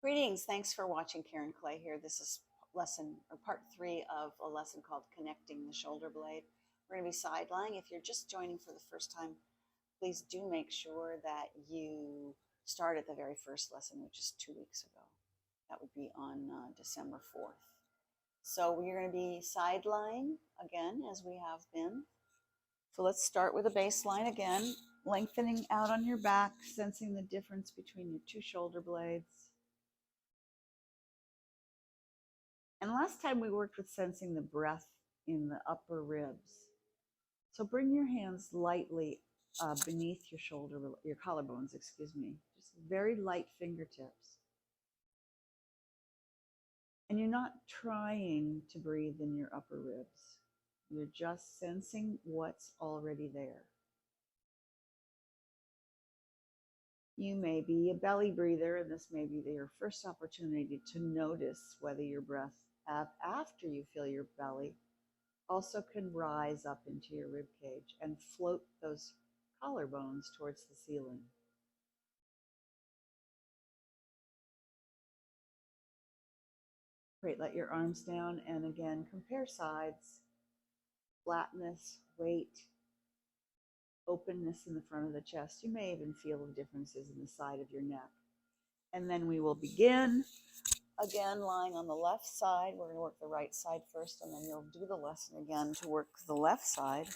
Greetings. Thanks for watching. Karen Clay here. This is lesson or part 3 of a lesson called Connecting the Shoulder Blade. We're going to be side lying. If you're just joining for the first time, please do make sure that you start at the very first lesson, which is 2 weeks ago. That would be on December 4th. So we're going to be side lying again, as we have been. So let's start with a baseline again, lengthening out on your back, sensing the difference between your two shoulder blades. And last time we worked with sensing the breath in the upper ribs. So bring your hands lightly beneath your your collarbones, excuse me. Just very light fingertips. And you're not trying to breathe in your upper ribs. You're just sensing what's already there. You may be a belly breather, and this may be your first opportunity to notice whether your breath, after you feel your belly, also can rise up into your rib cage and float those collarbones towards the ceiling. Great, let your arms down, and again, compare sides, flatness, weight, openness in the front of the chest. You may even feel the differences in the side of your neck. And then we will begin. Again, lying on the left side. We're going to work the right side first, and then you'll do the lesson again to work the left side.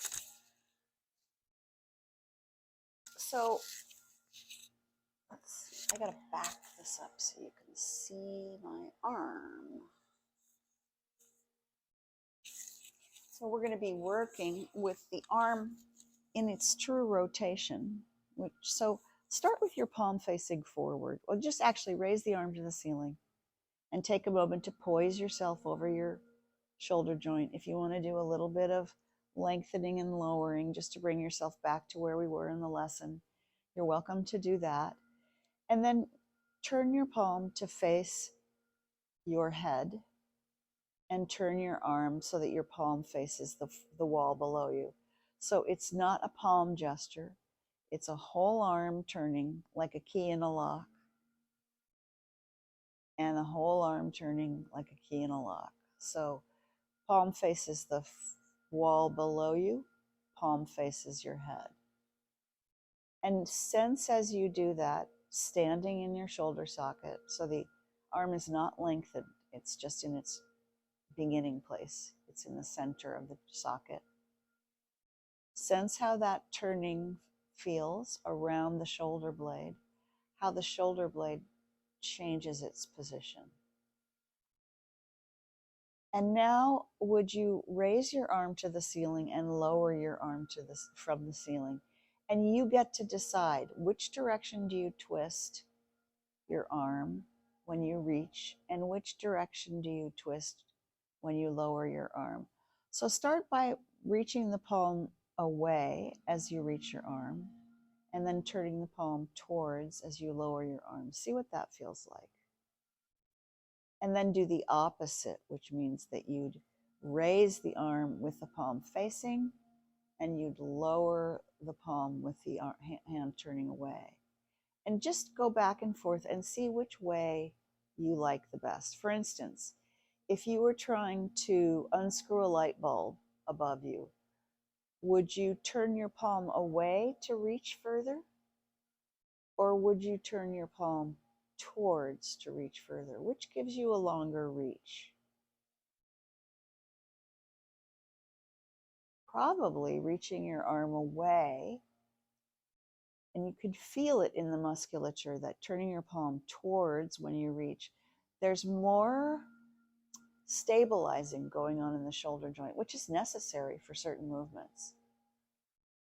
So let's see. I got to back this up so you can see my arm. So we're going to be working with the arm in its true rotation. So start with your palm facing forward, or just actually raise the arm to the ceiling and take a moment to poise yourself over your shoulder joint. If you want to do a little bit of lengthening and lowering just to bring yourself back to where we were in the lesson, you're welcome to do that. And then turn your palm to face your head and turn your arm so that your palm faces the wall below you. So it's not a palm gesture. It's a whole arm turning like a key in a lock, and a whole arm turning like a key in a lock. So palm faces the wall below you, palm faces your head. And sense as you do that, standing in your shoulder socket, so the arm is not lengthened, it's just in its beginning place. It's in the center of the socket. Sense how that turning feels around the shoulder blade, how the shoulder blade changes its position. And now, would you raise your arm to the ceiling and lower your arm from the ceiling? And you get to decide which direction do you twist your arm when you reach, and which direction do you twist when you lower your arm. So start by reaching the palm away as you reach your arm, and then turning the palm towards as you lower your arm. See what that feels like. And then do the opposite, which means that you'd raise the arm with the palm facing, and you'd lower the palm with the hand turning away. And just go back and forth and see which way you like the best. For instance, if you were trying to unscrew a light bulb above you, would you turn your palm away to reach further? Or would you turn your palm towards to reach further? Which gives you a longer reach? Probably reaching your arm away, and you could feel it in the musculature that turning your palm towards when you reach, there's more stabilizing going on in the shoulder joint, which is necessary for certain movements,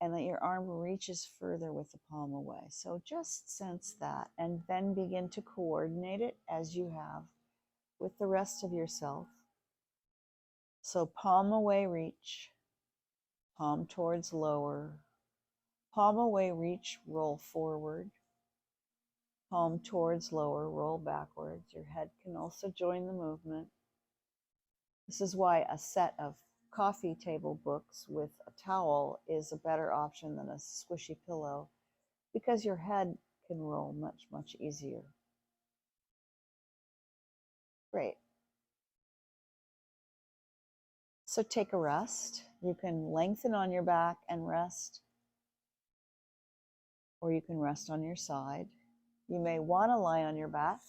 and that your arm reaches further with the palm away. So just sense that, and then begin to coordinate it as you have with the rest of yourself. So palm away, reach, palm towards, lower, palm away, reach, roll forward, palm towards, lower, roll backwards. Your head can also join the movement. This is why a set of coffee table books with a towel is a better option than a squishy pillow, because your head can roll much, much easier. Great. So take a rest. You can lengthen on your back and rest, or you can rest on your side. You may want to lie on your back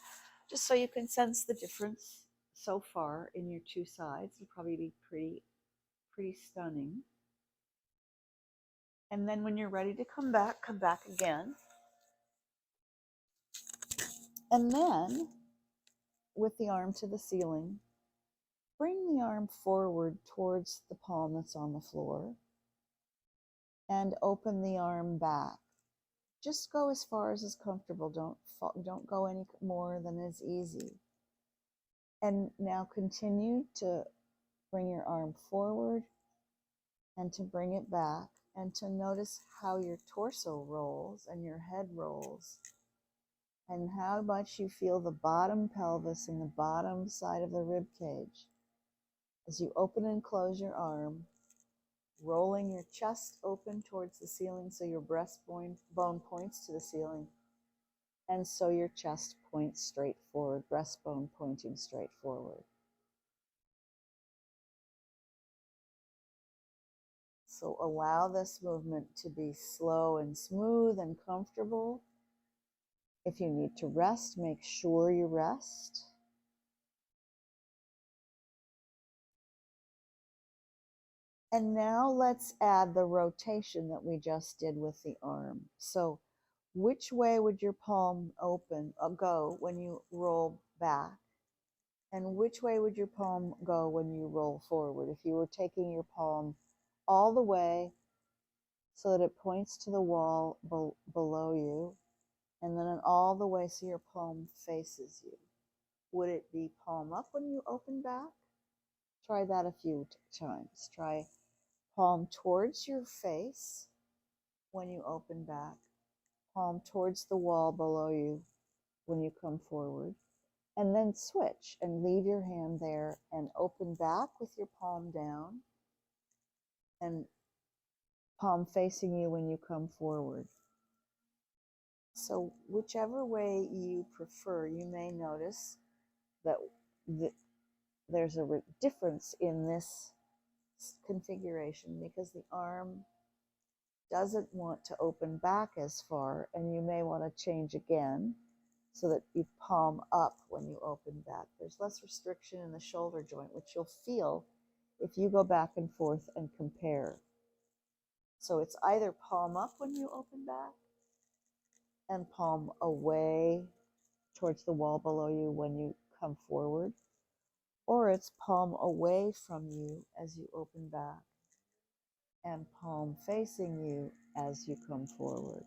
just so you can sense the difference so far in your two sides. It'll probably be pretty stunning. And then when you're ready to come back again. And then with the arm to the ceiling, bring the arm forward towards the palm that's on the floor and open the arm back. Just go as far as is comfortable. Don't go any more than is easy. And now continue to bring your arm forward and to bring it back and to notice how your torso rolls and your head rolls and how much you feel the bottom pelvis and the bottom side of the rib cage as you open and close your arm, rolling your chest open towards the ceiling so your breastbone points to the ceiling, and so your chest points straight forward, breastbone pointing straight forward. So allow this movement to be slow and smooth and comfortable. If you need to rest, make sure you rest. And now let's add the rotation that we just did with the arm. So which way would your palm go when you roll back? And which way would your palm go when you roll forward? If you were taking your palm all the way so that it points to the wall below you, and then all the way so your palm faces you. Would it be palm up when you open back? Try that a few times. Try palm towards your face when you open back, palm towards the wall below you when you come forward, and then switch and leave your hand there and open back with your palm down and palm facing you when you come forward. So whichever way you prefer, you may notice that there's a difference in this configuration because the arm doesn't want to open back as far, and you may want to change again so that you palm up when you open back. There's less restriction in the shoulder joint, which you'll feel if you go back and forth and compare. So it's either palm up when you open back and palm away towards the wall below you when you come forward, or it's palm away from you as you open back and palm facing you as you come forward.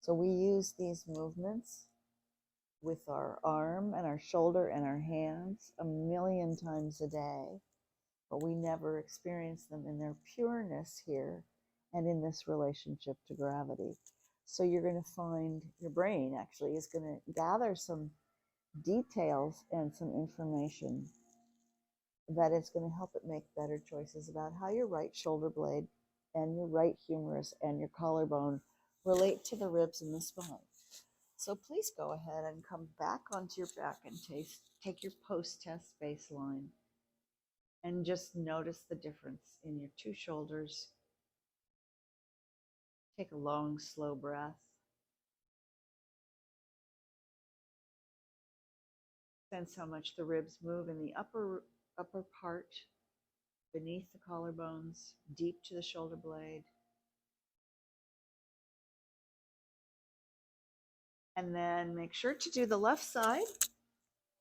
So we use these movements with our arm and our shoulder and our hands 1,000,000 times a day, but we never experience them in their pureness here and in this relationship to gravity. So you're going to find your brain actually is going to gather some details and some information that is going to help it make better choices about how your right shoulder blade and your right humerus and your collarbone relate to the ribs and the spine. So please go ahead and come back onto your back and take your post-test baseline and just notice the difference in your two shoulders. Take a long, slow breath. Sense how much the ribs move in the upper part, beneath the collarbones, deep to the shoulder blade. And then make sure to do the left side.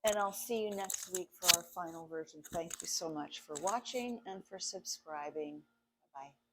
And I'll see you next week for our final version. Thank you so much for watching and for subscribing. Bye-bye.